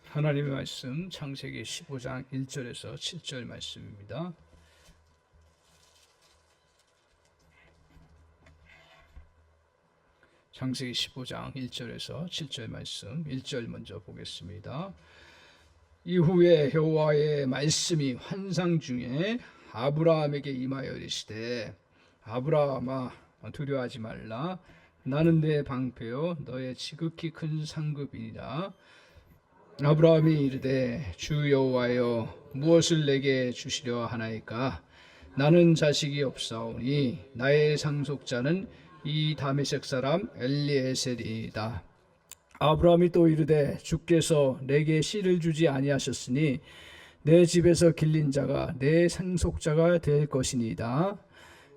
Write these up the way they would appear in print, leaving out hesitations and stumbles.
하나님의 말씀 창세기 15장 1절에서 7절 말씀입니다. 창세기 15장 1절에서 7절 말씀 1절 먼저 보겠습니다. 이후에 여호와의 말씀이 환상 중에 아브라함에게 임하여 이르시되 아브라함아 두려워하지 말라. 나는 내 방패요 너의 지극히 큰 상급이니라. 아브라함이 이르되 주 여호와여 무엇을 내게 주시려 하나이까? 나는 자식이 없사오니 나의 상속자는 이 다메섹 사람 엘리에셀이다. 아브라함이 또 이르되 주께서 내게 씨를 주지 아니하셨으니 내 집에서 길린 자가 내 상속자가 될 것이니이다.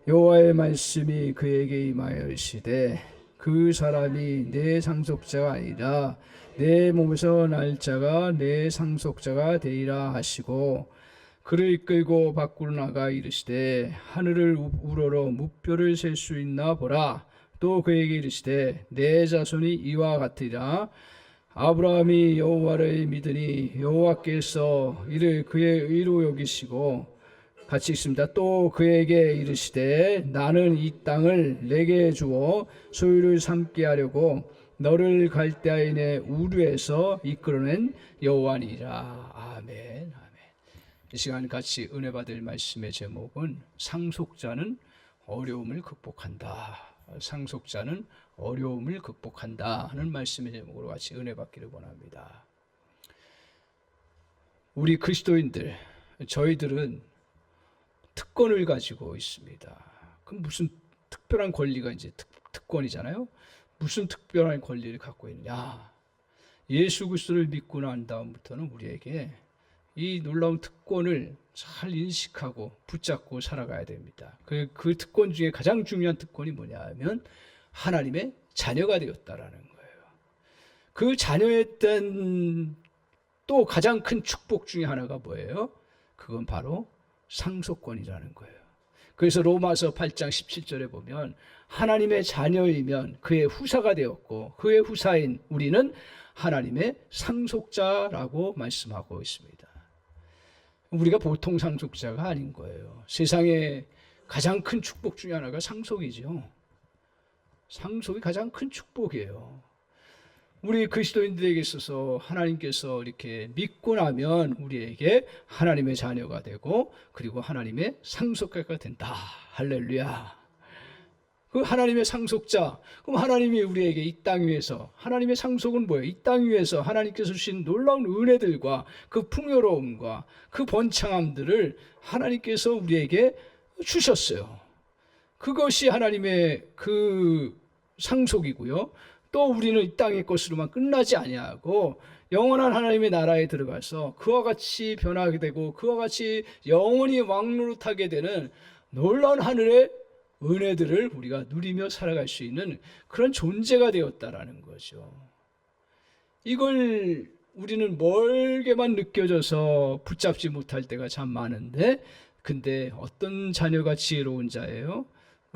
여호와의 말씀이 그에게 임하여 이르시되 그 사람이 내 상속자가 아니라 내 몸에서 날 자가 내 상속자가 되리라 하시고 그를 이끌고 밖으로 나가 이르시되 하늘을 우러러 무뼈를 셀 수 있나 보라. 또 그에게 이르시되 내 자손이 이와 같으리라. 아브라함이 여호와를 믿으니 여호와께서 이를 그의 의로 여기시고 같이 있습니다. 또 그에게 이르시되 나는 이 땅을 내게 주어 소유를 삼게 하려고 너를 갈대아인의 우르에서 이끌어낸 여호와니라. 아멘. 아멘. 이 시간 같이 은혜 받을 말씀의 제목은 상속자는 어려움을 극복한다. 상속자는 어려움을 극복한다 하는 말씀의 제목으로 같이 은혜 받기를 원합니다. 우리 그리스도인들, 저희들은 특권을 가지고 있습니다. 그럼 무슨 특별한 권리가 이제 특권이잖아요. 무슨 특별한 권리를 갖고 있느냐? 예수 그리스도를 믿고 난 다음부터는 우리에게 이 놀라운 특권을 잘 인식하고 붙잡고 살아가야 됩니다. 그 특권 중에 가장 중요한 특권이 뭐냐면 하나님의 자녀가 되었다라는 거예요. 그 자녀에 대한 또 가장 큰 축복 중에 하나가 뭐예요? 그건 바로 상속권이라는 거예요. 그래서 로마서 8장 17절에 보면 하나님의 자녀이면 그의 후사가 되었고 그의 후사인 우리는 하나님의 상속자라고 말씀하고 있습니다. 우리가 보통 상속자가 아닌 거예요. 세상에 가장 큰 축복 중에 하나가 상속이죠. 상속이 가장 큰 축복이에요. 우리 그리스도인들에게 있어서 하나님께서 이렇게 믿고 나면 우리에게 하나님의 자녀가 되고 그리고 하나님의 상속자가 된다. 할렐루야. 그 하나님의 상속자, 그럼 하나님이 우리에게 이 땅 위에서, 하나님의 상속은 뭐예요? 이 땅 위에서 하나님께서 주신 놀라운 은혜들과 그 풍요로움과 그 번창함들을 하나님께서 우리에게 주셨어요. 그것이 하나님의 그 상속이고요. 또 우리는 이 땅의 것으로만 끝나지 아니하고 영원한 하나님의 나라에 들어가서 그와 같이 변하게 되고 그와 같이 영원히 왕노릇하게 되는 놀라운 하늘의 은혜들을 우리가 누리며 살아갈 수 있는 그런 존재가 되었다라는 거죠. 이걸 우리는 멀게만 느껴져서 붙잡지 못할 때가 참 많은데, 근데 어떤 자녀가 지혜로운 자예요?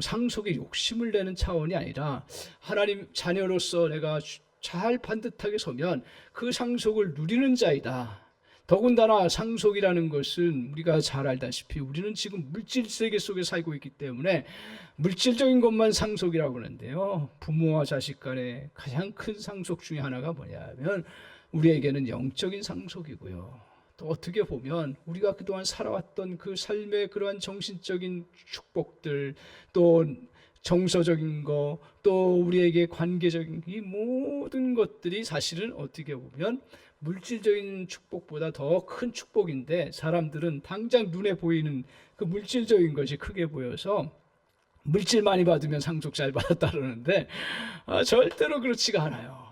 상속에 욕심을 내는 차원이 아니라 하나님 자녀로서 내가 잘 반듯하게 서면 그 상속을 누리는 자이다. 더군다나 상속이라는 것은 우리가 잘 알다시피 우리는 지금 물질 세계 속에 살고 있기 때문에 물질적인 것만 상속이라고 하는데요. 부모와 자식 간의 가장 큰 상속 중에 하나가 뭐냐면 우리에게는 영적인 상속이고요. 또 어떻게 보면 우리가 그동안 살아왔던 그 삶의 그러한 정신적인 축복들, 또 정서적인 거, 또 우리에게 관계적인 이 모든 것들이 사실은 어떻게 보면 물질적인 축복보다 더 큰 축복인데 사람들은 당장 눈에 보이는 그 물질적인 것이 크게 보여서 물질 많이 받으면 상속 잘 받았다 그러는데 절대로 그렇지가 않아요.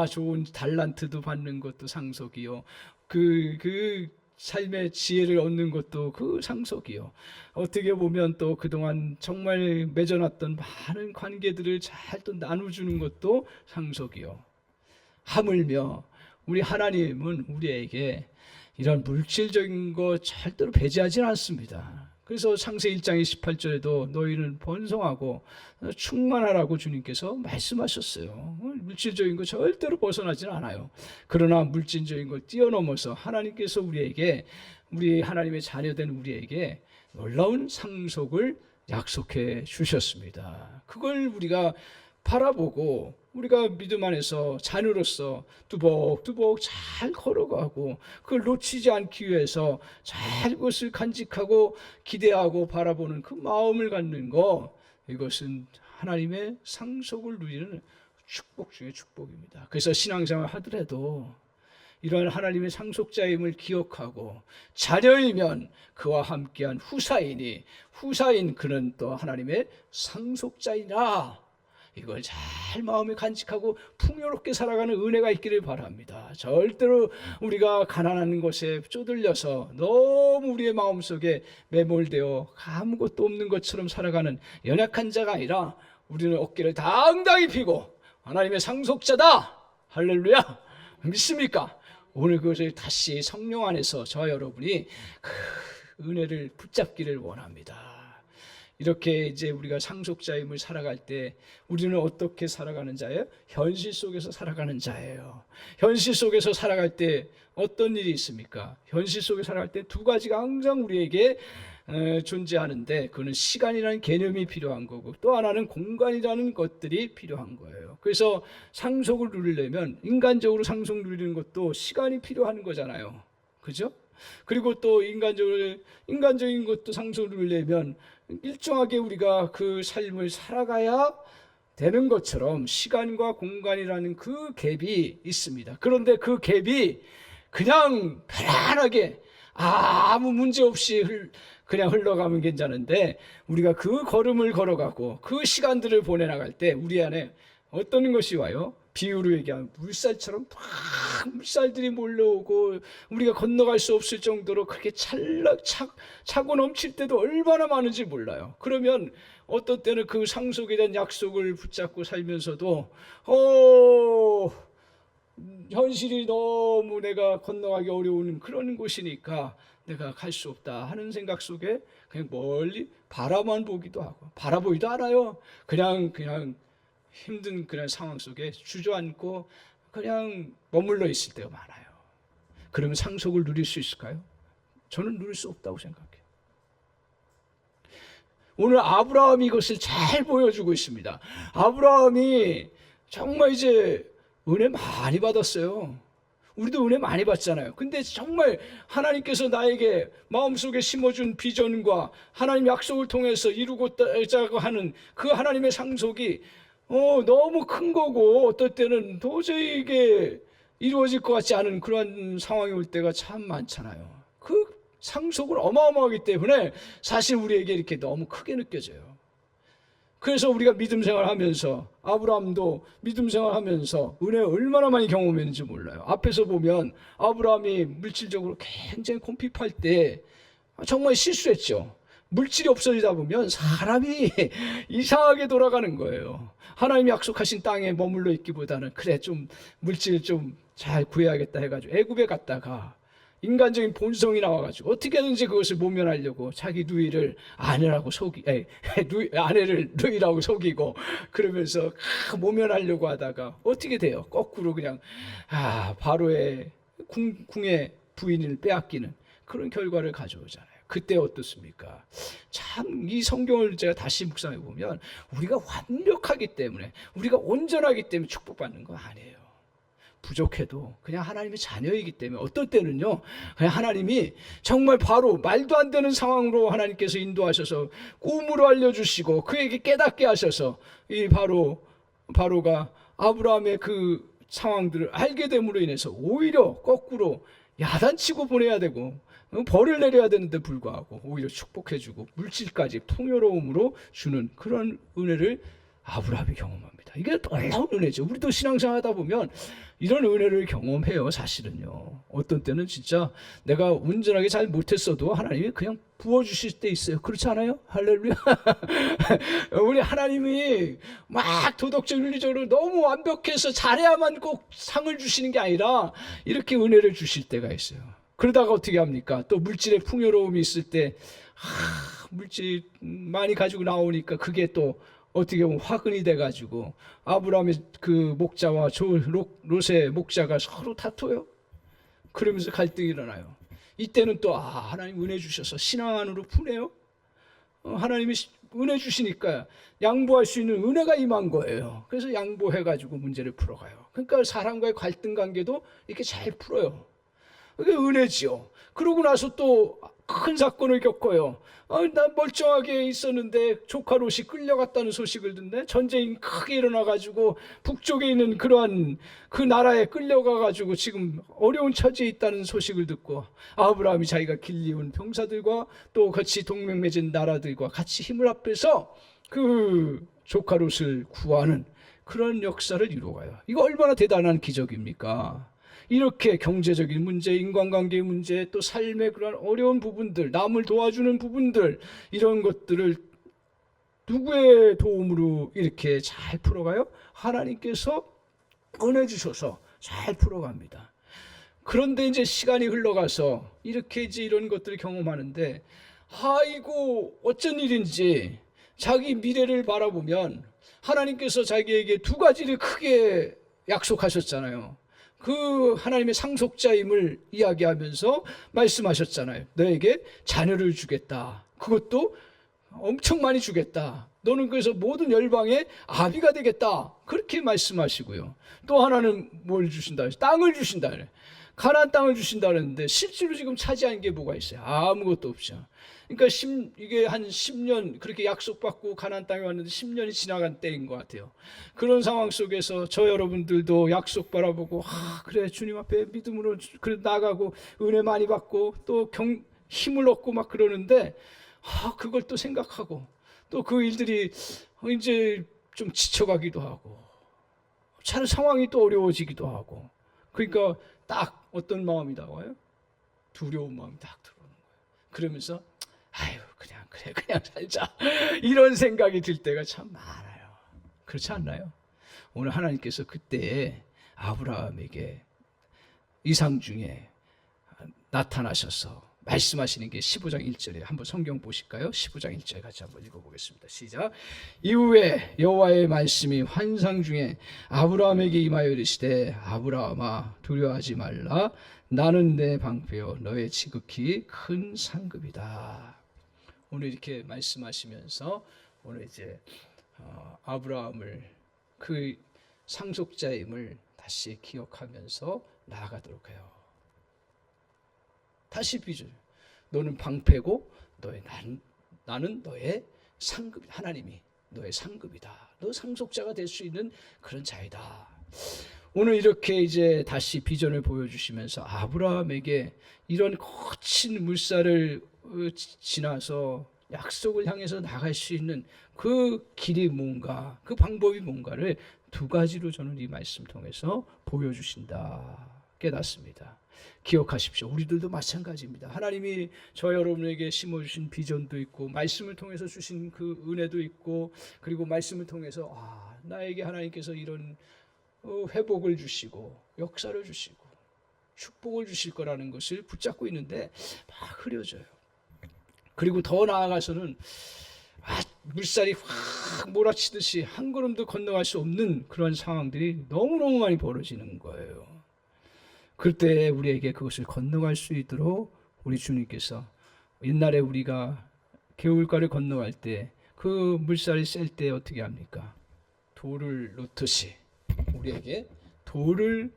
좋은 달란트도 받는 것도 상속이요. 그 삶의 지혜를 얻는 것도 그 상속이요. 어떻게 보면 또 그동안 정말 맺어놨던 많은 관계들을 잘 또 나눠주는 것도 상속이요. 하물며 우리 하나님은 우리에게 이런 물질적인 거 절대로 배제하지는 않습니다. 그래서 창세 1장 28절에도 너희는 번성하고 충만하라고 주님께서 말씀하셨어요. 물질적인 거 절대로 벗어나지는 않아요. 그러나 물질적인 걸 뛰어넘어서 하나님께서 우리에게, 우리 하나님의 자녀된 우리에게 놀라운 상속을 약속해 주셨습니다. 그걸 우리가 바라보고 우리가 믿음 안에서 자녀로서 뚜벅뚜벅 잘 걸어가고 그걸 놓치지 않기 위해서 잘 그것을 간직하고 기대하고 바라보는 그 마음을 갖는 거, 이것은 하나님의 상속을 누리는 축복 중에 축복입니다. 그래서 신앙생활 하더라도 이러한 하나님의 상속자임을 기억하고 자녀이면 그와 함께한 후사이니 후사인 그는 또 하나님의 상속자이라, 이걸 잘 마음에 간직하고 풍요롭게 살아가는 은혜가 있기를 바랍니다. 절대로 우리가 가난한 것에 쪼들려서 너무 우리의 마음속에 매몰되어 아무것도 없는 것처럼 살아가는 연약한 자가 아니라 우리는 어깨를 당당히 펴고 하나님의 상속자다, 할렐루야, 믿습니까? 오늘 그것을 다시 성령 안에서 저와 여러분이 그 은혜를 붙잡기를 원합니다. 이렇게 이제 우리가 상속자임을 살아갈 때 우리는 어떻게 살아가는 자예요? 현실 속에서 살아가는 자예요. 현실 속에서 살아갈 때 어떤 일이 있습니까? 현실 속에 살아갈 때 두 가지가 항상 우리에게 존재하는데, 그거는 시간이라는 개념이 필요한 거고 또 하나는 공간이라는 것들이 필요한 거예요. 그래서 상속을 누리려면 인간적으로 상속 누리는 것도 시간이 필요한 거잖아요. 그죠? 그리고 또 인간적인 것도 상속을 누리려면 일정하게 우리가 그 삶을 살아가야 되는 것처럼 시간과 공간이라는 그 갭이 있습니다. 그런데 그 갭이 그냥 편안하게 아무 문제 없이 그냥 흘러가면 괜찮은데, 우리가 그 걸음을 걸어가고 그 시간들을 보내나갈 때 우리 안에 어떤 것이 와요? 비유로 얘기하면 물살처럼 막 물살들이 몰려오고 우리가 건너갈 수 없을 정도로 그렇게 차고 넘칠 때도 얼마나 많은지 몰라요. 그러면 어떤 때는 그 상속에 대한 약속을 붙잡고 살면서도 현실이 너무 내가 건너가기 어려운 그런 곳이니까 내가 갈 수 없다 하는 생각 속에 그냥 멀리 바라만 보기도 하고, 바라보지도 않아요. 그냥 힘든 그런 상황 속에 주저앉고 그냥 머물러 있을 때가 많아요. 그러면 상속을 누릴 수 있을까요? 저는 누릴 수 없다고 생각해요. 오늘 아브라함이 이것을 잘 보여주고 있습니다. 아브라함이 정말 이제 은혜 많이 받았어요. 우리도 은혜 많이 받잖아요. 근데 정말 하나님께서 나에게 마음속에 심어준 비전과 하나님 약속을 통해서 이루고자 하는 그 하나님의 상속이 너무 큰 거고, 어떨 때는 도저히 이게 이루어질 것 같지 않은 그런 상황이 올 때가 참 많잖아요. 그 상속은 어마어마하기 때문에 사실 우리에게 이렇게 너무 크게 느껴져요. 그래서 우리가 믿음 생활하면서, 아브라함도 믿음 생활하면서 은혜 얼마나 많이 경험했는지 몰라요. 앞에서 보면 아브라함이 물질적으로 굉장히 콤핍할 때 정말 실수했죠. 물질이 없어지다 보면 사람이 이상하게 돌아가는 거예요. 하나님이 약속하신 땅에 머물러 있기보다는 그래 좀 물질 좀 잘 구해야겠다 해가지고 애굽에 갔다가 인간적인 본성이 나와가지고 어떻게든지 그것을 모면하려고 자기 누이를 아내를 누이라고 속이고 그러면서 모면하려고 하다가 어떻게 돼요? 거꾸로 그냥 바로의 궁의 부인을 빼앗기는 그런 결과를 가져오잖아요. 그때 어떻습니까? 참 이 성경을 제가 다시 묵상해 보면 우리가 완벽하기 때문에, 우리가 온전하기 때문에 축복받는 거 아니에요. 부족해도 그냥 하나님의 자녀이기 때문에 어떨 때는요, 그냥 하나님이 정말 바로 말도 안 되는 상황으로 하나님께서 인도하셔서 꿈으로 알려주시고 그에게 깨닫게 하셔서 이 바로가 아브라함의 그 상황들을 알게 됨으로 인해서 오히려 거꾸로 야단치고 보내야 되고 벌을 내려야 되는데 불구하고 오히려 축복해주고 물질까지 풍요로움으로 주는 그런 은혜를 아브라함이 경험합니다. 이게 놀라운 은혜죠. 우리도 신앙생활 하다 보면 이런 은혜를 경험해요. 사실은요. 어떤 때는 진짜 내가 온전하게 잘 못했어도 하나님이 그냥 부어주실 때 있어요. 그렇지 않아요? 할렐루야. 우리 하나님이 막 도덕적 윤리적으로 너무 완벽해서 잘해야만 꼭 상을 주시는 게 아니라 이렇게 은혜를 주실 때가 있어요. 그러다가 어떻게 합니까? 또 물질의 풍요로움이 있을 때 물질 많이 가지고 나오니까 그게 또 어떻게 보면 화근이 돼가지고 아브라함의 그 목자와 롯의 목자가 서로 다퉈요. 그러면서 갈등이 일어나요. 이때는 또 하나님 은혜 주셔서 신앙 안으로 푸네요. 하나님이 은혜 주시니까 양보할 수 있는 은혜가 임한 거예요. 그래서 양보해가지고 문제를 풀어가요. 그러니까 사람과의 갈등 관계도 이렇게 잘 풀어요. 그게 은혜지요. 그러고 나서 또 큰 사건을 겪어요. 나 멀쩡하게 있었는데 조카 롯이 끌려갔다는 소식을 듣네. 전쟁이 크게 일어나가지고 북쪽에 있는 그러한 그 나라에 끌려가가지고 지금 어려운 처지에 있다는 소식을 듣고 아브라함이 자기가 길리온 병사들과 또 같이 동맹 맺은 나라들과 같이 힘을 합해서 그 조카 롯을 구하는 그런 역사를 이루어가요. 이거 얼마나 대단한 기적입니까? 이렇게 경제적인 문제, 인간관계의 문제, 또 삶의 그런 어려운 부분들, 남을 도와주는 부분들, 이런 것들을 누구의 도움으로 이렇게 잘 풀어가요? 하나님께서 은혜 주셔서 잘 풀어갑니다. 그런데 이제 시간이 흘러가서 이렇게 이제 이런 것들을 경험하는데, 아이고 어쩐 일인지 자기 미래를 바라보면 하나님께서 자기에게 두 가지를 크게 약속하셨잖아요. 그 하나님의 상속자임을 이야기하면서 말씀하셨잖아요. 너에게 자녀를 주겠다. 그것도 엄청 많이 주겠다. 너는 그래서 모든 열방의 아비가 되겠다. 그렇게 말씀하시고요. 또 하나는 뭘 주신다? 땅을 주신다. 가나안 땅을 주신다 그랬는데 실제로 지금 차지한 게 뭐가 있어요? 아무것도 없죠. 그러니까 이게 한 10년 그렇게 약속받고 가나안 땅에 왔는데 10년이 지나간 때인 것 같아요. 그런 상황 속에서 저 여러분들도 약속 바라보고 그래 주님 앞에 믿음으로 그래 나가고 은혜 많이 받고 또 힘을 얻고 막 그러는데 그걸 또 생각하고 또 그 일들이 이제 좀 지쳐가기도 하고 참 상황이 또 어려워지기도 하고 그러니까 딱 어떤 마음이 나와요? 두려운 마음이 딱 들어오는 거예요. 그러면서 아유 그냥 살자 이런 생각이 들 때가 참 많아요. 그렇지 않나요? 오늘 하나님께서 그때 아브라함에게 이상 중에 나타나셔서 말씀하시는 게 15장 1절에 한번 성경 보실까요? 15장 1절 같이 한번 읽어보겠습니다. 시작. 이후에 여호와의 말씀이 환상 중에 아브라함에게 임하여 이르시되 아브라함아 두려워하지 말라 나는 내 방패요 너의 지극히 큰 상급이다. 오늘 이렇게 말씀하시면서 오늘 이제 아브라함을 그 상속자임을 다시 기억하면서 나아가도록 해요. 다시 비주. 너는 방패고 나는 너의 상급. 하나님이 너의 상급이다. 너 상속자가 될 수 있는 그런 자이다. 오늘 이렇게 이제 다시 비전을 보여주시면서 아브라함에게 이런 거친 물살을 지나서 약속을 향해서 나갈 수 있는 그 길이 뭔가, 그 방법이 뭔가를 두 가지로 저는 이 말씀 통해서 보여주신다 깨닫습니다. 기억하십시오. 우리들도 마찬가지입니다. 하나님이 저 여러분에게 심어주신 비전도 있고 말씀을 통해서 주신 그 은혜도 있고 그리고 말씀을 통해서 나에게 하나님께서 이런 회복을 주시고 역사를 주시고 축복을 주실 거라는 것을 붙잡고 있는데 막 흐려져요. 그리고 더 나아가서는 물살이 확 몰아치듯이 한 걸음도 건너갈 수 없는 그런 상황들이 너무너무 많이 벌어지는 거예요. 그때 우리에게 그것을 건너갈 수 있도록 우리 주님께서 옛날에 우리가 개울가를 건너갈 때 그 물살이 셀 때 어떻게 합니까? 돌을 놓듯이 우리에게 돌을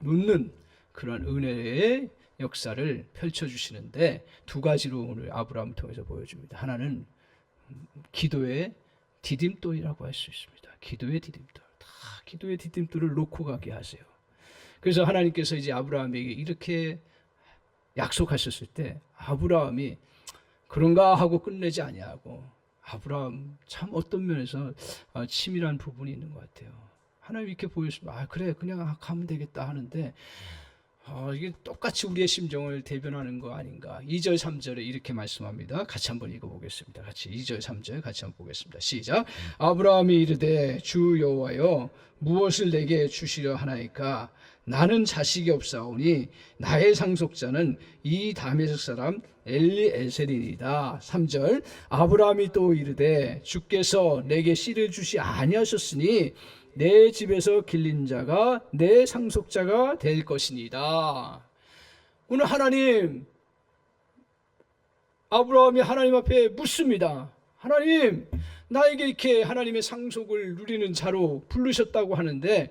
놓는 그런 은혜의 역사를 펼쳐주시는데 두 가지로 오늘 아브라함을 통해서 보여줍니다. 하나는 기도의 디딤돌이라고 할 수 있습니다. 기도의 디딤돌. 다 기도의 디딤돌을 놓고 가게 하세요. 그래서 하나님께서 이제 아브라함에게 이렇게 약속하셨을 때 아브라함이 그런가 하고 끝내지 아니하고 아브라함 참 어떤 면에서 치밀한 부분이 있는 것 같아요. 하나님 이렇게 보여주시면 그래 그냥 가면 되겠다 하는데 이게 똑같이 우리의 심정을 대변하는 거 아닌가. 2절 3절에 이렇게 말씀합니다. 같이 한번 읽어보겠습니다. 같이 2절 3절 같이 한번 보겠습니다. 시작. 아브라함이 이르되 주 여호와여 무엇을 내게 주시려 하나이까? 나는 자식이 없사오니 나의 상속자는 이 다메섹 사람 엘리에셀이니이다. 3절. 아브라함이 또 이르되 주께서 내게 씨를 주시 아니하셨으니 내 집에서 길린 자가 내 상속자가 될 것이니이다. 오늘 하나님, 아브라함이 하나님 앞에 묻습니다. 하나님, 나에게 이렇게 하나님의 상속을 누리는 자로 부르셨다고 하는데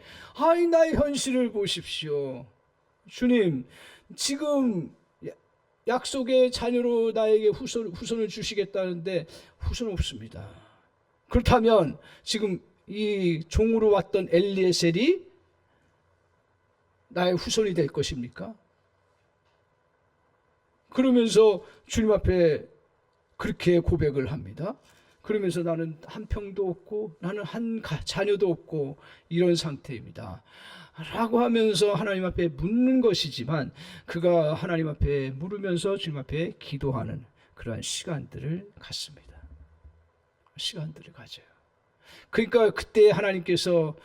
나의 현실을 보십시오. 주님, 지금 약속의 자녀로 나에게 후손을 주시겠다는데 후손 없습니다. 그렇다면 지금 이 종으로 왔던 엘리에셀이 나의 후손이 될 것입니까? 그러면서 주님 앞에 그렇게 고백을 합니다. 그러면서 나는 한 평도 없고 나는 한 자녀도 없고 이런 상태입니다 라고 하면서 하나님 앞에 묻는 것이지만, 그가 하나님 앞에 물으면서 주님 앞에 기도하는 그러한 시간들을 갖습니다. 시간들을 가져요. 그러니까 그때 하나님께서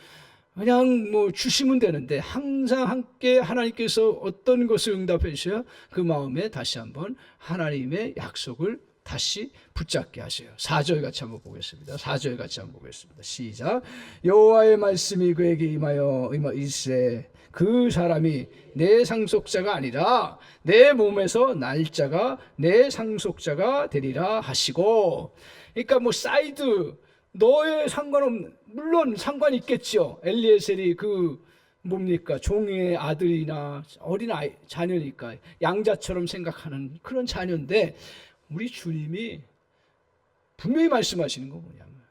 그냥 주시면 되는데 항상 함께 하나님께서 어떤 것을 응답해 주셔야 그 마음에 다시 한번 하나님의 약속을 다시 붙잡게 하세요. 4절 같이 한번 보겠습니다. 4절 같이 한번 보겠습니다. 시작. 여호와의 말씀이 그에게 임하여 이르시되 그 사람이 내 상속자가 아니라 내 몸에서 날짜가 내 상속자가 되리라 하시고. 그러니까 사이드 너의 상관없는, 물론 상관이 있겠죠. 엘리에셀이 뭡니까? 종의 아들이나 어린 아이, 자녀니까 양자처럼 생각하는 그런 자녀인데, 우리 주님이 분명히 말씀하시는 거 뭐냐면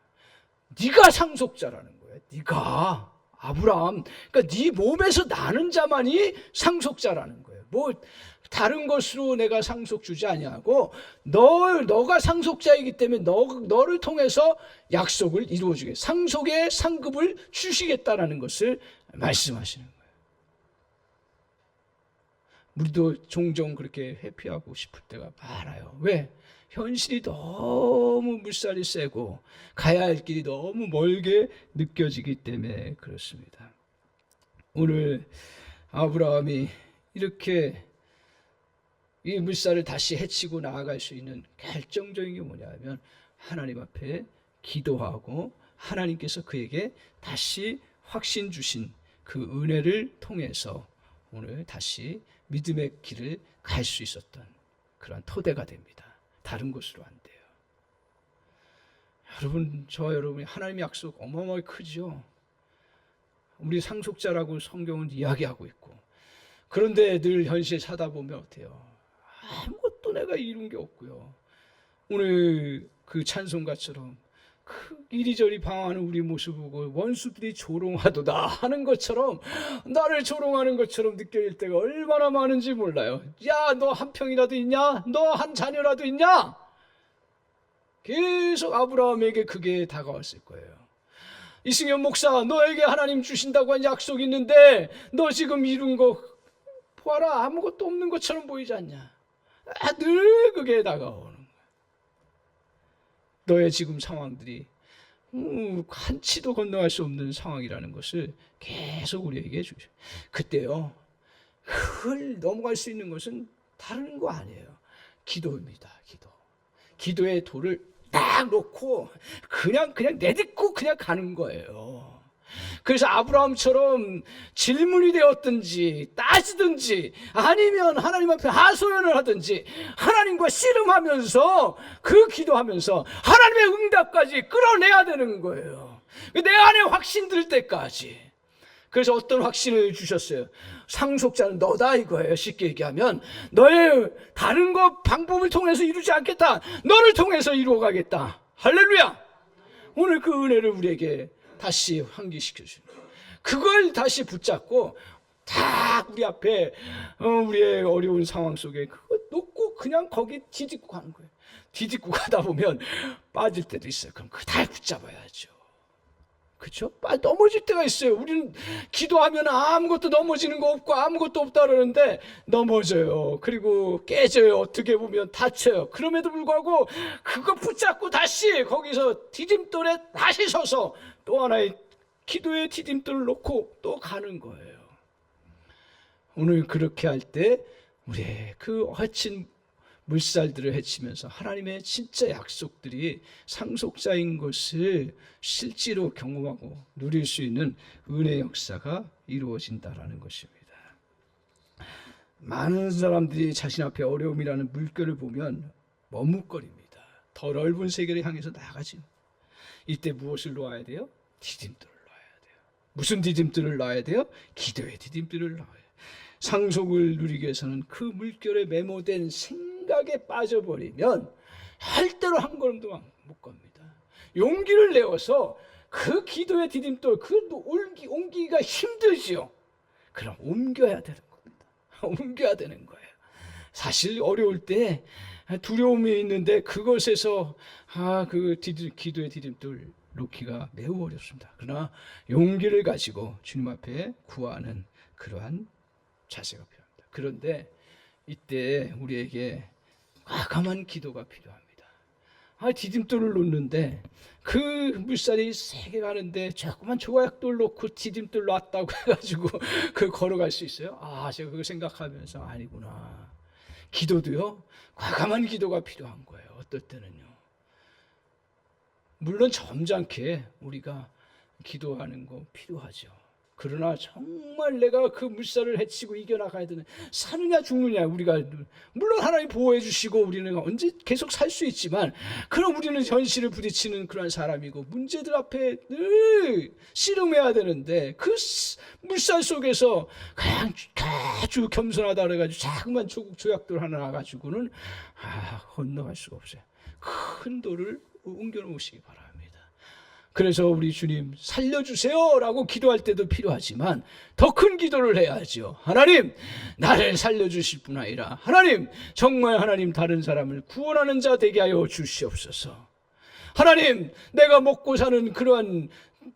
네가 상속자라는 거예요. 네가 아브라함, 그러니까 네 몸에서 나는 자만이 상속자라는 거예요. 다른 것으로 내가 상속 주지 아니하고 너가 상속자이기 때문에 너를 통해서 약속을 이루어 주게, 상속의 상급을 주시겠다라는 것을 말씀하시는 거예요. 우리도 종종 그렇게 회피하고 싶을 때가 많아요. 왜? 현실이 너무 물살이 세고 가야 할 길이 너무 멀게 느껴지기 때문에 그렇습니다. 오늘 아브라함이 이렇게 이 물살을 다시 헤치고 나아갈 수 있는 결정적인 게 뭐냐면 하나님 앞에 기도하고 하나님께서 그에게 다시 확신 주신 그 은혜를 통해서 오늘 다시 믿음의 길을 갈 수 있었던 그런 토대가 됩니다. 다른 것으로 안 돼요. 여러분, 여러분이 하나님의 약속 어마어마하게 크죠. 우리 상속자라고 성경은 이야기하고 있고, 그런데 늘 현실에 사다 보면 어때요? 아무것도 내가 이룬 게 없고요. 오늘 그 찬송가처럼 이리저리 방황하는 우리 모습 보고 원수들이 조롱하도다 하는 것처럼, 나를 조롱하는 것처럼 느껴질 때가 얼마나 많은지 몰라요. 야, 너 한 평이라도 있냐? 너 한 자녀라도 있냐? 계속 아브라함에게 그게 다가왔을 거예요. 이승현 목사, 너에게 하나님 주신다고 한 약속이 있는데 너 지금 이룬 거 보아라, 아무것도 없는 것처럼 보이지 않냐? 늘 그게 다가오는 거예요. 너의 지금 상황들이 한치도 건너갈 수 없는 상황이라는 것을 계속 우리에게 주죠. 그때요, 그걸 넘어갈 수 있는 것은 다른 거 아니에요. 기도입니다. 기도의 돌을 딱 놓고 그냥 내딛고 그냥 가는 거예요. 그래서 아브라함처럼 질문이 되었든지 따지든지 아니면 하나님 앞에 하소연을 하든지 하나님과 씨름하면서 그 기도하면서 하나님의 응답까지 끌어내야 되는 거예요. 내 안에 확신 들 때까지. 그래서 어떤 확신을 주셨어요? 상속자는 너다 이거예요. 쉽게 얘기하면 너의 다른 것 방법을 통해서 이루지 않겠다. 너를 통해서 이루어가겠다. 할렐루야. 오늘 그 은혜를 우리에게 다시 환기시켜 주는 거예요. 그걸 다시 붙잡고 다 우리 앞에 우리의 어려운 상황 속에 그거 놓고 그냥 거기 뒤집고 가는 거예요. 뒤집고 가다 보면 빠질 때도 있어요. 그럼 그거 다 붙잡아야죠. 그렇죠? 넘어질 때가 있어요. 우리는 기도하면 아무것도 넘어지는 거 없고 아무것도 없다 그러는데 넘어져요. 그리고 깨져요. 어떻게 보면 다쳐요. 그럼에도 불구하고 그거 붙잡고 다시 거기서 디딤돌에 다시 서서 또 하나의 기도의 디딤돌을 놓고 또 가는 거예요. 오늘 그렇게 할 때 우리의 그 헤친 물살들을 헤치면서 하나님의 진짜 약속들이 상속자인 것을 실제로 경험하고 누릴 수 있는 은혜의 역사가 이루어진다라는 것입니다. 많은 사람들이 자신 앞에 어려움이라는 물결을 보면 머뭇거립니다. 더 넓은 세계를 향해서 나가지. 이때 무엇을 놓아야 돼요? 디딤돌을 놓아야 돼요. 무슨 디딤돌을 놓아야 돼요? 기도의 디딤돌을 놓아야 돼요. 상속을 누리기 위해서는 그 물결에 메모된 생각에 빠져버리면 할 대로 한 걸음도 못 갑니다. 용기를 내어서 그 기도의 디딤돌, 그 옮기기가 힘들지요. 그럼 옮겨야 되는 겁니다. 옮겨야 되는 거예요. 사실 어려울 때 두려움이 있는데 그것에서 그 기도의 디딤돌 놓기가 매우 어렵습니다. 그러나 용기를 가지고 주님 앞에 구하는 그러한 자세가 필요합니다. 그런데 이때 우리에게 과감한 기도가 필요합니다. 디딤돌을 놓는데 그 물살이 세게 가는데 조그만 조각돌 놓고 디딤돌 놨다고 해가지고 그 걸어갈 수 있어요? 제가 그거 생각하면서 아니구나. 기도도요, 과감한 기도가 필요한 거예요. 어떨 때는요. 물론 점잖게 우리가 기도하는 거 필요하죠. 그러나 정말 내가 그 물살을 헤치고 이겨나가야 되는, 사느냐 죽느냐, 우리가 물론 하나님 보호해 주시고 우리는 언제 계속 살 수 있지만, 그럼 우리는 현실을 부딪히는 그런 사람이고 문제들 앞에 늘 씨름해야 되는데, 그 물살 속에서 그냥 아주 겸손하다 그래가지고 자그만 조약돌 하나 가지고는 건너갈 수가 없어요. 큰 돌을 옮겨 놓으시기 바랍니다. 그래서 우리 주님 살려주세요 라고 기도할 때도 필요하지만 더 큰 기도를 해야죠. 하나님, 나를 살려주실 뿐 아니라 하나님, 정말 하나님 다른 사람을 구원하는 자 되게 하여 주시옵소서. 하나님, 내가 먹고 사는 그러한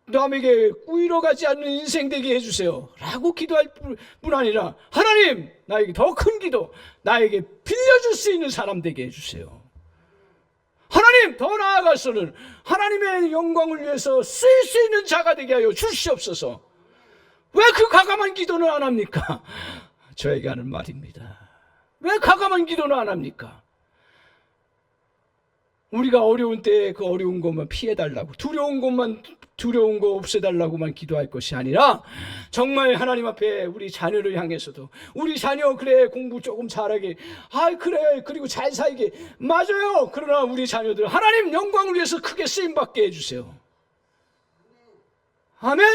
남에게 꾸이러 가지 않는 인생 되게 해주세요 라고 기도할 뿐 아니라 하나님, 나에게 더 큰 기도, 나에게 빌려줄 수 있는 사람 되게 해주세요. 하나님, 더 나아가서는 하나님의 영광을 위해서 쓰일 수 있는 자가 되게 하여 주시옵소서. 왜 그 과감한 기도는 안 합니까? 저에게 하는 말입니다. 왜 과감한 기도는 안 합니까? 우리가 어려운 때에 그 어려운 것만 피해달라고, 두려운 거 없애달라고만 기도할 것이 아니라 정말 하나님 앞에 우리 자녀를 향해서도, 우리 자녀 그래 공부 조금 잘하게, 그래 그리고 잘 살게, 맞아요. 그러나 우리 자녀들 하나님 영광을 위해서 크게 쓰임받게 해주세요. 아멘.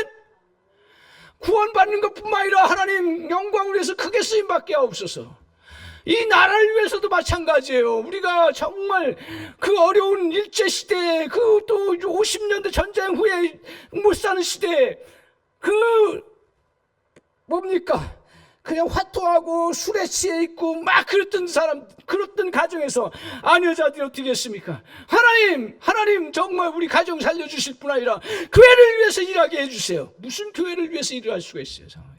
구원받는 것뿐만 아니라 하나님 영광을 위해서 크게 쓰임받게 하옵소서. 이 나라를 위해서도 마찬가지예요. 우리가 정말 그 어려운 일제시대에, 그 또 50년대 전쟁 후에 못 사는 시대에 뭡니까? 그냥 화토하고 술에 취해 있고 막 그랬던 가정에서 아녀자들이 어떻게 했습니까? 하나님 정말 우리 가정 살려주실 뿐 아니라 교회를 위해서 일하게 해주세요. 무슨 교회를 위해서 일을 할 수가 있어요, 상황이.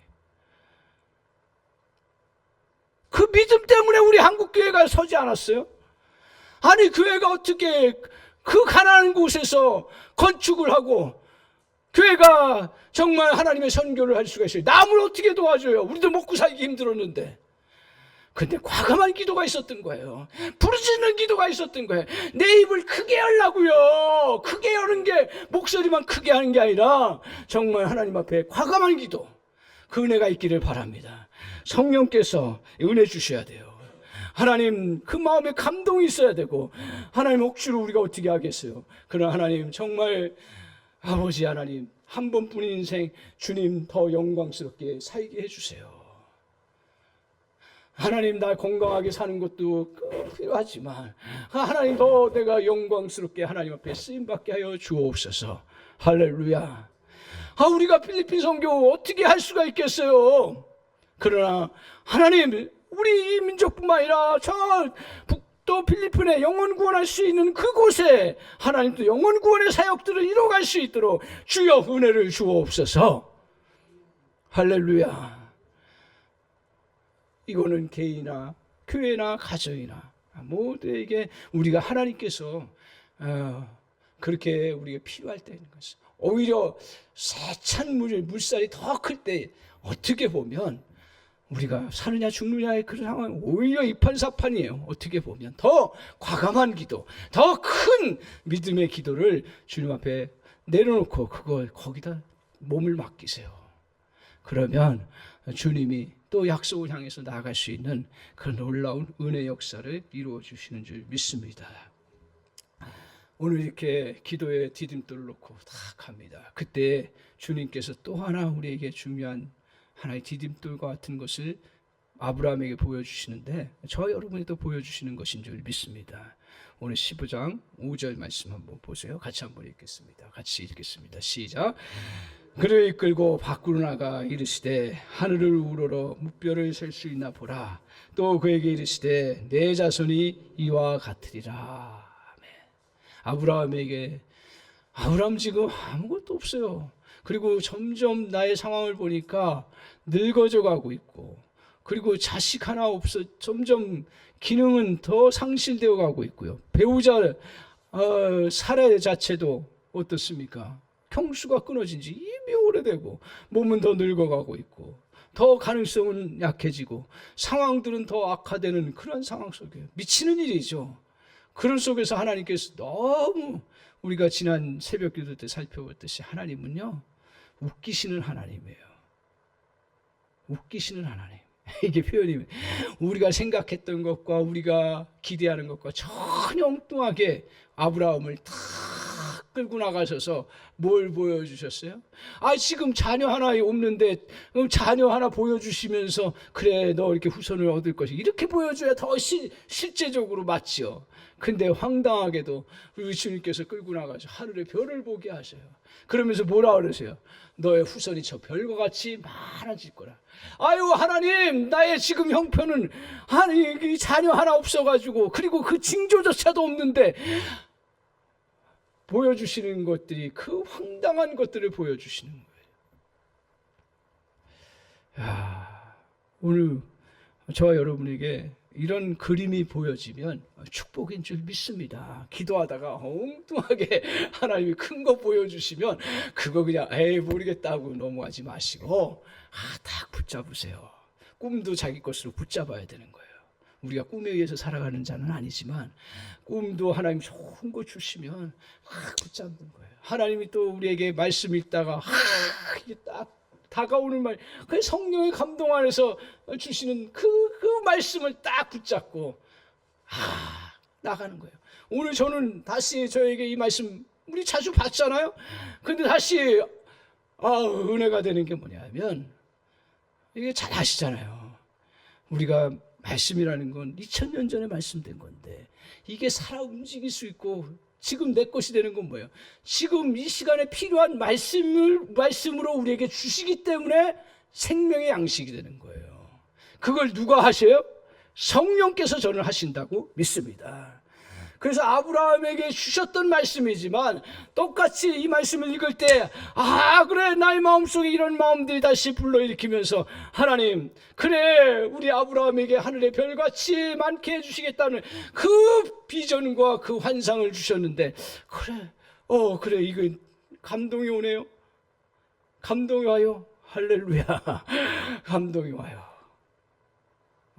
그 믿음 때문에 우리 한국교회가 서지 않았어요? 교회가 어떻게 그 가난한 곳에서 건축을 하고 교회가 정말 하나님의 선교를 할 수가 있어요? 남을 어떻게 도와줘요? 우리도 먹고 살기 힘들었는데. 근데 과감한 기도가 있었던 거예요. 부르짖는 기도가 있었던 거예요. 내 입을 크게 하려고요. 크게 여는 게 목소리만 크게 하는 게 아니라 정말 하나님 앞에 과감한 기도, 그 은혜가 있기를 바랍니다. 성령께서 은혜 주셔야 돼요. 하나님, 그 마음에 감동이 있어야 되고, 하나님 억지로 우리가 어떻게 하겠어요? 그러나 하나님, 정말 아버지 하나님, 한 번뿐인 인생 주님 더 영광스럽게 살게 해주세요. 하나님, 나 건강하게 사는 것도 필요하지만 하나님, 더 내가 영광스럽게 하나님 앞에 쓰임받게 하여 주옵소서. 할렐루야. 우리가 필리핀 선교 어떻게 할 수가 있겠어요? 그러나 하나님, 우리 이 민족뿐만 아니라 저 또 필리핀에 영혼 구원할 수 있는 그곳에 하나님 또 영혼 구원의 사역들을 이뤄갈 수 있도록 주여 은혜를 주옵소서. 할렐루야. 이거는 개인이나 교회나 가정이나 모두에게 우리가 하나님께서 그렇게 우리가 필요할 때 있는 것은, 오히려 세찬 물살이 더 클 때 어떻게 보면 우리가 사느냐 죽느냐의 그런 상황은 오히려 이판사판이에요. 어떻게 보면 더 과감한 기도, 더 큰 믿음의 기도를 주님 앞에 내려놓고 그걸 거기다 몸을 맡기세요. 그러면 주님이 또 약속을 향해서 나아갈 수 있는 그런 놀라운 은혜 역사를 이루어 주시는 줄 믿습니다. 오늘 이렇게 기도에 디딤돌을 놓고 딱 합니다. 그때 주님께서 또 하나 우리에게 중요한 하나의 디딤돌과 같은 것을 아브라함에게 보여주시는데, 저 여러분이 또 보여주시는 것인 줄 믿습니다. 오늘 15장 5절 말씀 한번 보세요. 같이 한번 읽겠습니다. 같이 읽겠습니다. 시작. 그를 이끌고 밖으로 나가 이르시되 하늘을 우러러 무뼈를 셀 수 있나 보라. 또 그에게 이르시되 내 자손이 이와 같으리라. 아브라함에게, 아브라함 지금 아무것도 없어요. 그리고 점점 나의 상황을 보니까 늙어져 가고 있고, 그리고 자식 하나 없어 점점 기능은 더 상실되어 가고 있고요. 배우자 사례 자체도 어떻습니까? 경수가 끊어진 지 이미 오래되고, 몸은 더 늙어가고 있고, 더 가능성은 약해지고, 상황들은 더 악화되는 그런 상황 속에 미치는 일이죠. 그런 속에서 하나님께서 너무, 우리가 지난 새벽 기도 때 살펴봤듯이 하나님은요 웃기시는 하나님이에요. 웃기시는 하나님. 이게 표현이, 우리가 생각했던 것과 우리가 기대하는 것과 전혀 엉뚱하게 아브라함을 다 끌고 나가셔서 뭘 보여주셨어요? 지금 자녀 하나 없는데 자녀 하나 보여주시면서 그래 너 이렇게 후손을 얻을 것이, 이렇게 보여줘야 더 실제적으로 맞지요. 근데 황당하게도 우리 주님께서 끌고 나가서 하늘의 별을 보게 하셔요. 그러면서 뭐라 그러세요? 너의 후손이 저 별과 같이 많아질 거라. 아유 하나님, 나의 지금 형편은 자녀 하나 없어가지고, 그리고 그 징조조차도 없는데 보여주시는 것들이 그 황당한 것들을 보여주시는 거예요. 오늘 저와 여러분에게 이런 그림이 보여지면 축복인 줄 믿습니다. 기도하다가 엉뚱하게 하나님이 큰 거 보여주시면 그거 그냥 에이 모르겠다고 넘어가지 마시고 딱 붙잡으세요. 꿈도 자기 것으로 붙잡아야 되는 거예요. 우리가 꿈에 의해서 살아가는 자는 아니지만 꿈도 하나님 좋은 거 주시면 붙잡는 거예요. 하나님이 또 우리에게 말씀 읽다가 이게 딱 다가오는 말, 그 성령의 감동 안에서 주시는 그 말씀을 딱 붙잡고 나가는 거예요. 오늘 저는 다시 저에게 이 말씀 우리 자주 봤잖아요. 근데 다시 은혜가 되는 게 뭐냐면, 이게 잘 아시잖아요. 우리가 말씀이라는 건 2000년 전에 말씀된 건데, 이게 살아 움직일 수 있고 지금 내 것이 되는 건 뭐예요? 지금 이 시간에 필요한 말씀으로 우리에게 주시기 때문에 생명의 양식이 되는 거예요. 그걸 누가 하셔요? 성령께서 저는 하신다고 믿습니다. 그래서 아브라함에게 주셨던 말씀이지만 똑같이 이 말씀을 읽을 때 그래 나의 마음속에 이런 마음들이 다시 불러일으키면서, 하나님 그래 우리 아브라함에게 하늘의 별같이 많게 해주시겠다는 그 비전과 그 환상을 주셨는데, 그래 이거 감동이 오네요. 감동이 와요. 할렐루야. 감동이 와요.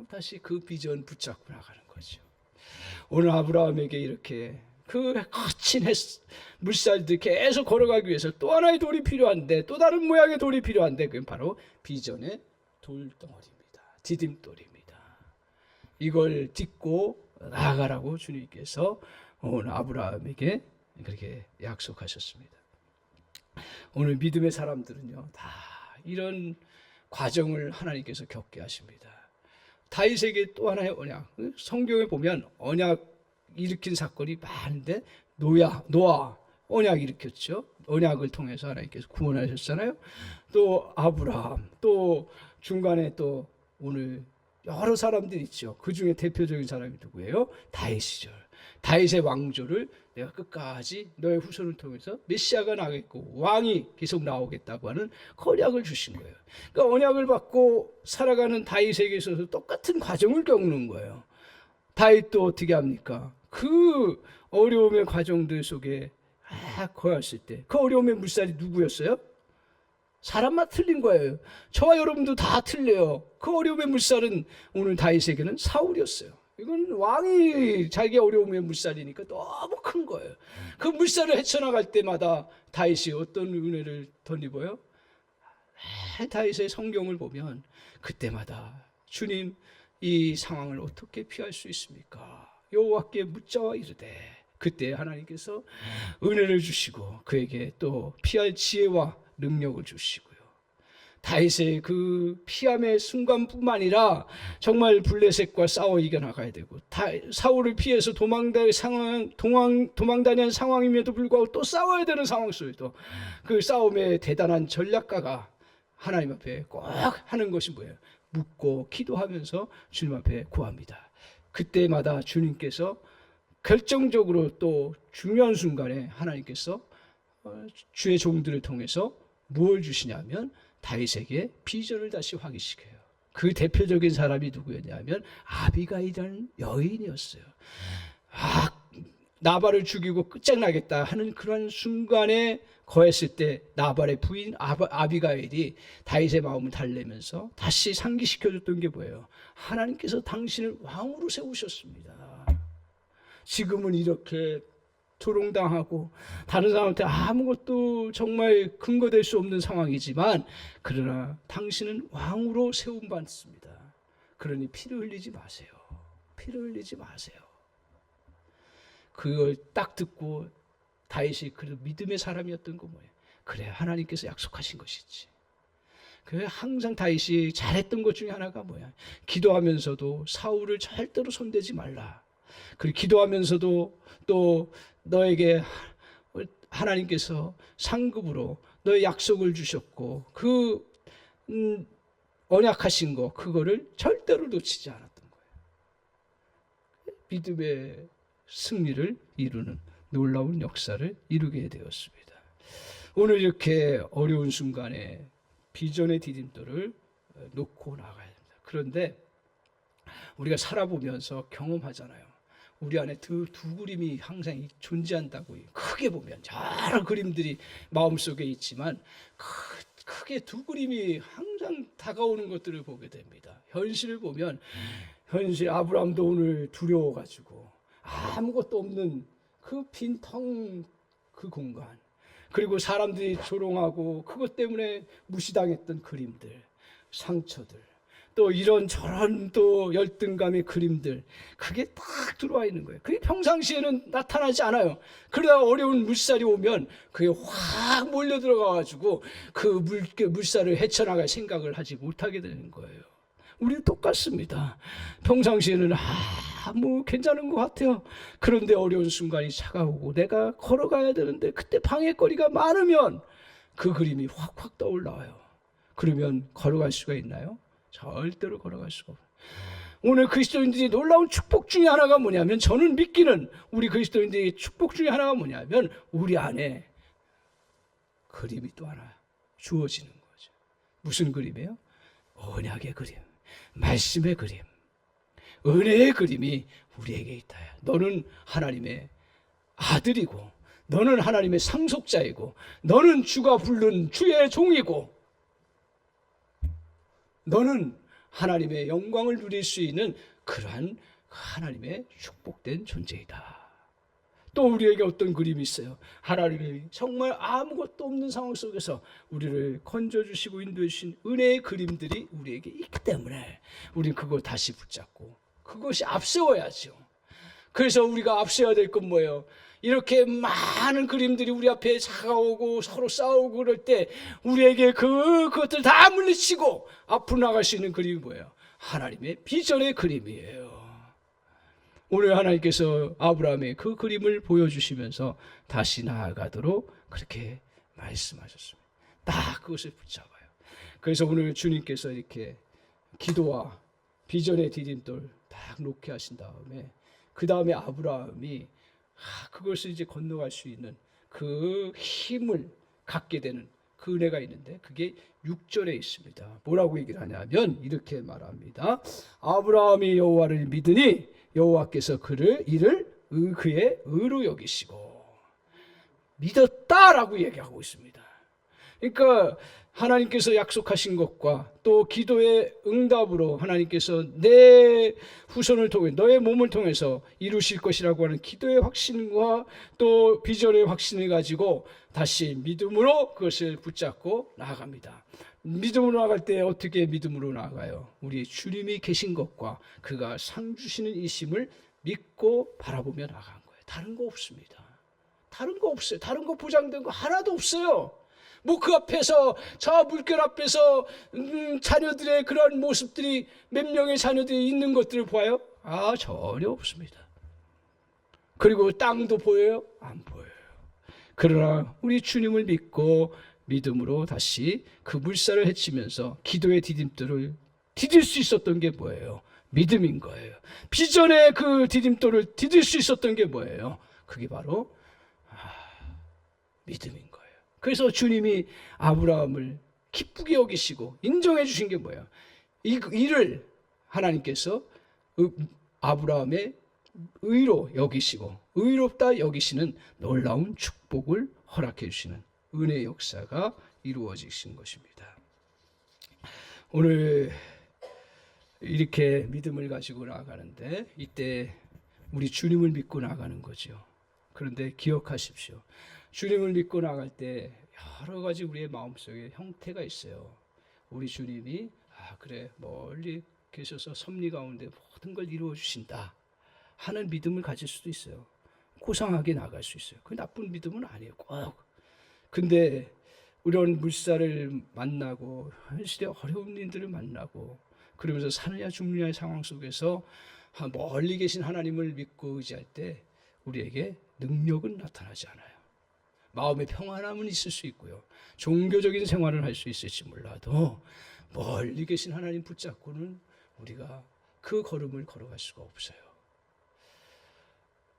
다시 그 비전 붙잡고 나가는 거죠. 오늘 아브라함에게 이렇게 그 거친 물살들 계속 걸어가기 위해서 또 하나의 돌이 필요한데, 또 다른 모양의 돌이 필요한데, 그건 바로 비전의 돌덩어리입니다. 디딤돌입니다. 이걸 딛고 나아가라고 주님께서 오늘 아브라함에게 그렇게 약속하셨습니다. 오늘 믿음의 사람들은요 다 이런 과정을 하나님께서 겪게 하십니다. 다윗에게 또 하나의 언약, 성경에 보면 언약 일으킨 사건이 많은데, 노아 언약 일으켰죠. 언약을 통해서 하나님께서 구원하셨잖아요. 또 아브라함, 또 중간에 또 오늘 여러 사람들이 있죠. 그 중에 대표적인 사람이 누구예요? 다윗이죠. 다윗의 왕조를 내가 끝까지 너의 후손을 통해서 메시아가 나겠고 왕이 계속 나오겠다고 하는 언약을 주신 거예요. 그러니까 언약을 받고 살아가는 다윗에게 있어서 똑같은 과정을 겪는 거예요. 다윗도 어떻게 합니까? 그 어려움의 과정들 속에 거했을 때 그 어려움의 물살이 누구였어요? 사람만 틀린 거예요. 저와 여러분도 다 틀려요. 그 어려움의 물살은 오늘 다윗에게는 사울이었어요. 이건 왕이 자기 어려움의 물살이니까 너무 큰 거예요. 그 물살을 헤쳐나갈 때마다 다윗이 어떤 은혜를 덧입어요? 다윗의 성경을 보면 그때마다 주님, 이 상황을 어떻게 피할 수 있습니까? 여호와께 묻자와 이르되, 그때 하나님께서 은혜를 주시고 그에게 또 피할 지혜와 능력을 주시고요. 다윗의 그 피함의 순간뿐만 아니라 정말 블레셋과 싸워 이겨나가야 되고, 사울을 피해서 도망다니는 상황임에도 불구하고 또 싸워야 되는 상황 속에도 그 싸움의 대단한 전략가가 하나님 앞에 꼭 하는 것이 뭐예요? 묻고 기도하면서 주님 앞에 구합니다. 그때마다 주님께서 결정적으로 또 중요한 순간에 하나님께서 주의 종들을 통해서 무엇을 주시냐면 다윗에게 비전을 다시 확인시켜요. 그 대표적인 사람이 누구였냐면 아비가일이라는 여인이었어요. 나발을 죽이고 끝장나겠다 하는 그런 순간에 거했을 때 나발의 부인 아비가일이 다윗의 마음을 달래면서 다시 상기시켜줬던 게 뭐예요? 하나님께서 당신을 왕으로 세우셨습니다. 지금은 이렇게 조롱당하고 다른 사람한테 아무것도 정말 근거될 수 없는 상황이지만, 그러나 당신은 왕으로 세움받습니다. 그러니 피를 흘리지 마세요. 피를 흘리지 마세요. 그걸 딱 듣고 다윗이 그래도 믿음의 사람이었던 거 뭐예요? 그래, 하나님께서 약속하신 것이지. 그래, 항상 다윗이 잘했던 것 중에 하나가 뭐야? 기도하면서도 사울을 절대로 손대지 말라. 그리고 기도하면서도 또 너에게 하나님께서 상급으로 너의 약속을 주셨고 그 언약하신 거, 그거를 절대로 놓치지 않았던 거예요. 믿음의 승리를 이루는 놀라운 역사를 이루게 되었습니다. 오늘 이렇게 어려운 순간에 비전의 디딤돌을 놓고 나가야 됩니다. 그런데 우리가 살아보면서 경험하잖아요. 우리 안에 두 그림이 항상 존재한다고. 크게 보면 여러 그림들이 마음속에 있지만 크게 두 그림이 항상 다가오는 것들을 보게 됩니다. 현실을 보면 아브라함도 오늘 두려워가지고 아무것도 없는 그 빈텅 그 공간, 그리고 사람들이 조롱하고 그것 때문에 무시당했던 그림들, 상처들, 또 이런저런 또 열등감의 그림들, 그게 딱 들어와 있는 거예요. 그게 평상시에는 나타나지 않아요. 그러다 어려운 물살이 오면 그게 확 몰려 들어가가지고 그 물살을 헤쳐나갈 생각을 하지 못하게 되는 거예요. 우리도 똑같습니다. 평상시에는 뭐 괜찮은 것 같아요. 그런데 어려운 순간이 차가우고 내가 걸어가야 되는데 그때 방해거리가 많으면 그 그림이 확확 떠올라와요. 그러면 걸어갈 수가 있나요? 절대로 걸어갈 수가 없어요. 오늘 그리스도인들이 놀라운 축복 중에 하나가 뭐냐면, 저는 믿기는 우리 그리스도인들의 축복 중에 하나가 뭐냐면 우리 안에 그림이 또 하나 주어지는 거죠. 무슨 그림이에요? 언약의 그림, 말씀의 그림, 은혜의 그림이 우리에게 있다. 너는 하나님의 아들이고 너는 하나님의 상속자이고 너는 주가 부른 주의 종이고 너는 하나님의 영광을 누릴 수 있는 그러한 하나님의 축복된 존재이다. 또 우리에게 어떤 그림이 있어요? 하나님이 정말 아무것도 없는 상황 속에서 우리를 건져주시고 인도해주신 은혜의 그림들이 우리에게 있기 때문에 우리는 그걸 다시 붙잡고 그것이 앞세워야죠. 그래서 우리가 앞세워야 될 건 뭐예요? 이렇게 많은 그림들이 우리 앞에 다가오고 서로 싸우고 그럴 때 우리에게 그것들 다 물리치고 앞으로 나갈 수 있는 그림이 뭐예요? 하나님의 비전의 그림이에요. 오늘 하나님께서 아브라함의 그 그림을 보여주시면서 다시 나아가도록 그렇게 말씀하셨습니다. 딱 그것을 붙잡아요. 그래서 오늘 주님께서 이렇게 기도와 비전의 디딤돌 딱 놓게 하신 다음에 그 다음에 아브라함이 그것을 이제 건너갈 수 있는 그 힘을 갖게 되는 그 은혜가 있는데 그게 6절에 있습니다. 뭐라고 얘기를 하냐면 이렇게 말합니다. 아브라함이 여호와를 믿으니 여호와께서 이를 그의 의로 여기시고 믿었다라고 얘기하고 있습니다. 그러니까 하나님께서 약속하신 것과 또 기도의 응답으로 하나님께서 내 후손을 통해 너의 몸을 통해서 이루실 것이라고 하는 기도의 확신과 또 비전의 확신을 가지고 다시 믿음으로 그것을 붙잡고 나아갑니다. 믿음으로 나아갈 때 어떻게 믿음으로 나아가요? 우리 주님이 계신 것과 그가 상 주시는 이심을 믿고 바라보며 나아간 거예요. 다른 거 없습니다. 다른 거 없어요. 다른 거 보장된 거 하나도 없어요. 뭐 그 앞에서 저 물결 앞에서 자녀들의 그런 모습들이 몇 명의 자녀들이 있는 것들을 보아요? 전혀 없습니다. 그리고 땅도 보여요? 안 보여요. 그러나 우리 주님을 믿고 믿음으로 다시 그 물살을 헤치면서 기도의 디딤돌을 디딜 수 있었던 게 뭐예요? 믿음인 거예요. 비전의 그 디딤돌을 디딜 수 있었던 게 뭐예요? 그게 바로 믿음인 거예요. 그래서 주님이 아브라함을 기쁘게 여기시고 인정해 주신 게 뭐예요? 이를 하나님께서 아브라함의 의로 여기시고 의롭다 여기시는 놀라운 축복을 허락해 주시는 은혜의 역사가 이루어지신 것입니다. 오늘 이렇게 믿음을 가지고 나아가는데 이때 우리 주님을 믿고 나가는 거죠. 그런데 기억하십시오. 주님을 믿고 나갈 때 여러 가지 우리의 마음속에 형태가 있어요. 우리 주님이 그래 멀리 계셔서 섭리 가운데 모든 걸 이루어 주신다 하는 믿음을 가질 수도 있어요. 고상하게 나갈 수 있어요. 그 나쁜 믿음은 아니에요. 꼭. 근데 이런 물살을 만나고 현실의 어려운 일들을 만나고 그러면서 사느냐 죽느냐의 상황 속에서 멀리 계신 하나님을 믿고 의지할 때 우리에게 능력은 나타나지 않아요. 마음의 평안함은 있을 수 있고요. 종교적인 생활을 할 수 있을지 몰라도 멀리 계신 하나님 붙잡고는 우리가 그 걸음을 걸어갈 수가 없어요.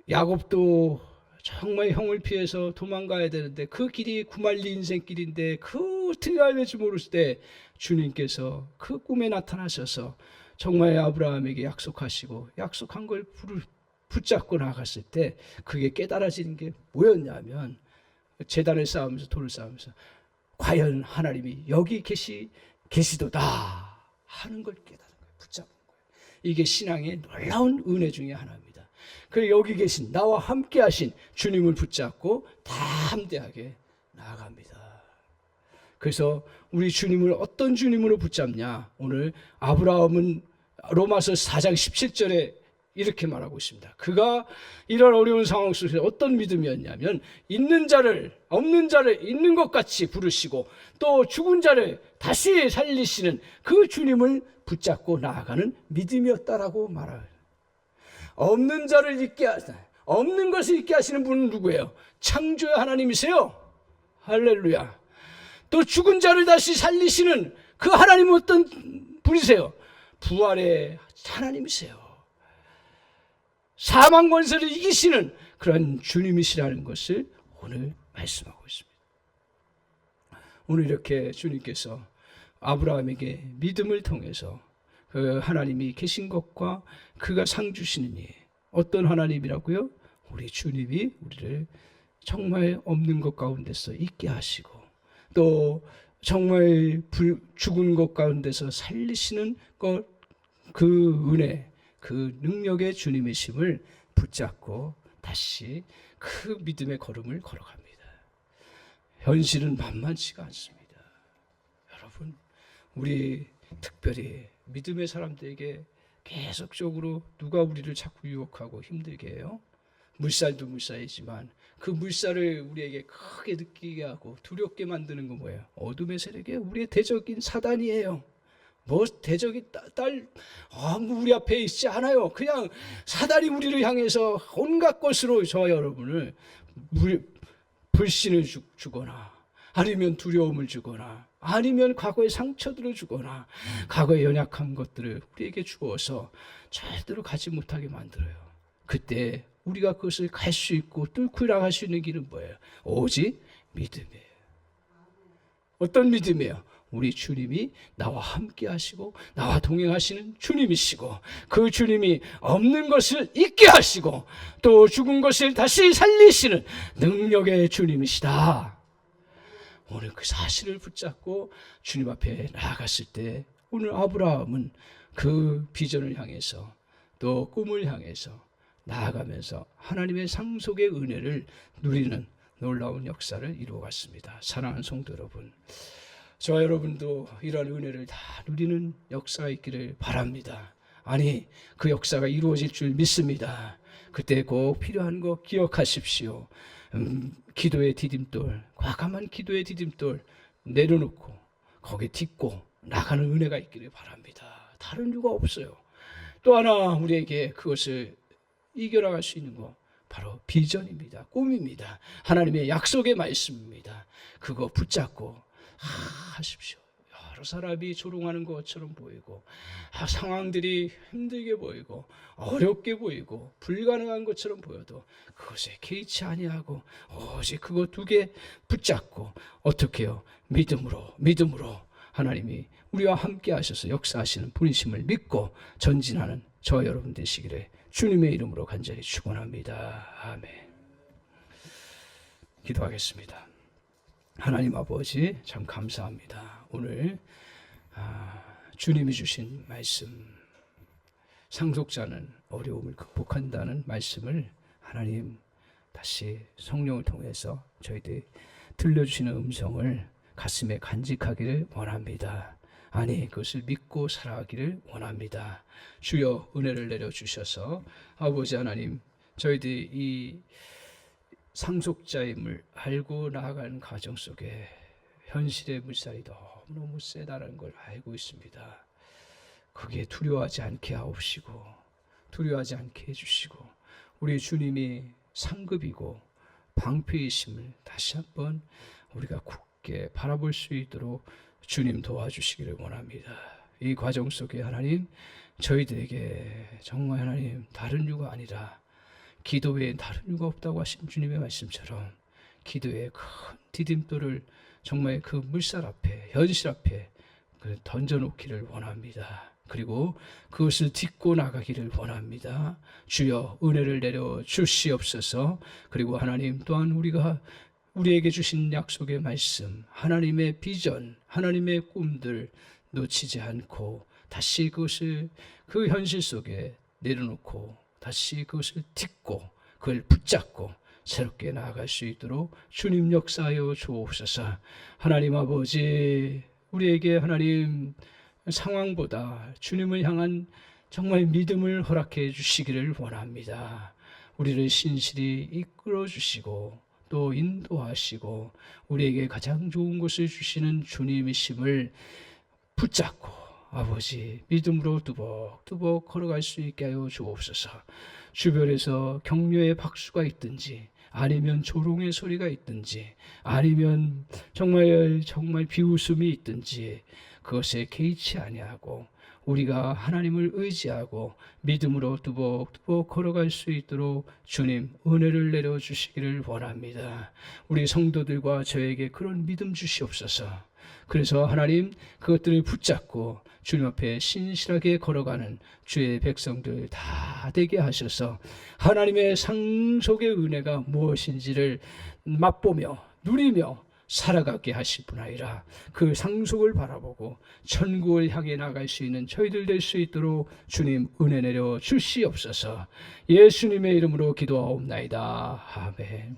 야곱도 정말 형을 피해서 도망가야 되는데 그 길이 구말리 인생길인데 그 어떻게 가야 될지 모를 때 주님께서 그 꿈에 나타나셔서 정말 아브라함에게 약속하시고 약속한 걸 붙잡고 나갔을 때 그게 깨달아지는 게 뭐였냐면 제단을 쌓으면서 돌을 쌓으면서 과연 하나님이 여기 계시도다 하는 걸 깨달은 거예요. 붙잡은 거예요. 이게 신앙의 놀라운 은혜 중에 하나입니다. 그리고 여기 계신 나와 함께 하신 주님을 붙잡고 다 함대하게 나아갑니다. 그래서 우리 주님을 어떤 주님으로 붙잡냐? 오늘 아브라함은 로마서 4장 17절에 이렇게 말하고 있습니다. 그가 이런 어려운 상황 속에서 어떤 믿음이었냐면 있는 자를 없는 자를 있는 것 같이 부르시고 또 죽은 자를 다시 살리시는 그 주님을 붙잡고 나아가는 믿음이었다라고 말해요. 없는 자를 있게 없는 것을 있게 하시는 분은 누구예요? 창조의 하나님이세요. 할렐루야. 또 죽은 자를 다시 살리시는 그 하나님은 어떤 분이세요? 부활의 하나님이세요. 사망 권세를 이기시는 그런 주님이시라는 것을 오늘 말씀하고 있습니다. 오늘 이렇게 주님께서 아브라함에게 믿음을 통해서 그 하나님이 계신 것과 그가 상 주시는 일, 어떤 하나님이라고요? 우리 주님이 우리를 정말 없는 것 가운데서 있게 하시고 또 정말 죽은 것 가운데서 살리시는 것, 그 은혜, 그 능력의 주님이심을 붙잡고 다시 그 믿음의 걸음을 걸어갑니다. 현실은 만만치가 않습니다. 여러분, 우리 특별히 믿음의 사람들에게 계속적으로 누가 우리를 자꾸 유혹하고 힘들게 해요? 물살도 물살이지만 그 물살을 우리에게 크게 느끼게 하고 두렵게 만드는 건 뭐예요? 어둠의 세력이 우리의 대적인 사단이에요. 뭐 대적이 뭐 우리 앞에 있지 않아요. 그냥 사단이 우리를 향해서 온갖 것으로 저와 여러분을 불신을 주거나 아니면 두려움을 주거나 아니면 과거의 상처들을 주거나 과거의 연약한 것들을 우리에게 주어서 절대로 가지 못하게 만들어요. 그때 우리가 그것을 갈 수 있고 뚫고 나갈 수 있는 길은 뭐예요? 오직 믿음이에요. 어떤 믿음이에요? 우리 주님이 나와 함께 하시고 나와 동행하시는 주님이시고 그 주님이 없는 것을 있게 하시고 또 죽은 것을 다시 살리시는 능력의 주님이시다. 오늘 그 사실을 붙잡고 주님 앞에 나아갔을 때 오늘 아브라함은 그 비전을 향해서 또 꿈을 향해서 나아가면서 하나님의 상속의 은혜를 누리는 놀라운 역사를 이루어갔습니다. 사랑하는 성도 여러분, 저와 여러분도 이러한 은혜를 다 누리는 역사가 있기를 바랍니다. 아니, 그 역사가 이루어질 줄 믿습니다. 그때 꼭 필요한 거 기억하십시오. 기도의 디딤돌, 과감한 기도의 디딤돌 내려놓고 거기에 딛고 나가는 은혜가 있기를 바랍니다. 다른 이유가 없어요. 또 하나 우리에게 그것을 이겨나갈 수 있는 거 바로 비전입니다. 꿈입니다. 하나님의 약속의 말씀입니다. 그거 붙잡고 하십시오. 여러 사람이 조롱하는 것처럼 보이고 상황들이 힘들게 보이고 어렵게 보이고 불가능한 것처럼 보여도 그것에 개의치 아니하고 오직 그거 두 개 붙잡고 어떻게 해요? 믿음으로 하나님이 우리와 함께 하셔서 역사하시는 분이심을 믿고 전진하는 저와 여러분 되시기를 주님의 이름으로 간절히 축원합니다. 아멘. 기도하겠습니다. 하나님 아버지 참 감사합니다. 오늘 주님이 주신 말씀, 상속자는 어려움을 극복한다는 말씀을 하나님 다시 성령을 통해서 저희들이 들려주시는 음성을 가슴에 간직하기를 원합니다. 아니, 그것을 믿고 살아가기를 원합니다. 주여 은혜를 내려주셔서 아버지 하나님, 저희들이 이 상속자임을 알고 나아가는 과정 속에 현실의 물살이 너무너무 세다는 걸 알고 있습니다. 그게 두려워하지 않게 하옵시고 두려워하지 않게 해주시고 우리 주님이 상급이고 방패이심을 다시 한번 우리가 굳게 바라볼 수 있도록 주님 도와주시기를 원합니다. 이 과정 속에 하나님, 저희들에게 정말 하나님 다른 이유가 아니라 기도 외엔 다른 이유가 없다고 하신 주님의 말씀처럼 기도의 큰 디딤돌을 정말 그 물살 앞에, 현실 앞에 던져놓기를 원합니다. 그리고 그것을 딛고 나가기를 원합니다. 주여 은혜를 내려 주시옵소서. 그리고 하나님 또한 우리에게 주신 약속의 말씀, 하나님의 비전, 하나님의 꿈들 놓치지 않고 다시 그것을 그 현실 속에 내려놓고 다시 그것을 딛고 그걸 붙잡고 새롭게 나아갈 수 있도록 주님 역사하여 주옵소서. 하나님 아버지, 우리에게 하나님 상황보다 주님을 향한 정말 믿음을 허락해 주시기를 원합니다. 우리를 신실히 이끌어 주시고 또 인도하시고 우리에게 가장 좋은 것을 주시는 주님이심을 붙잡고 아버지 믿음으로 뚜벅뚜벅 걸어갈 수 있게 하여 주옵소서. 주변에서 격려의 박수가 있든지 아니면 조롱의 소리가 있든지 아니면 정말 비웃음이 있든지 그것에 개의치 아니하고 우리가 하나님을 의지하고 믿음으로 뚜벅뚜벅 걸어갈 수 있도록 주님 은혜를 내려주시기를 원합니다. 우리 성도들과 저에게 그런 믿음 주시옵소서. 그래서 하나님 그것들을 붙잡고 주님 앞에 신실하게 걸어가는 주의 백성들 다 되게 하셔서 하나님의 상속의 은혜가 무엇인지를 맛보며 누리며 살아가게 하실 뿐 아니라 그 상속을 바라보고 천국을 향해 나갈 수 있는 저희들 될 수 있도록 주님 은혜 내려 주시옵소서. 예수님의 이름으로 기도하옵나이다. 아멘.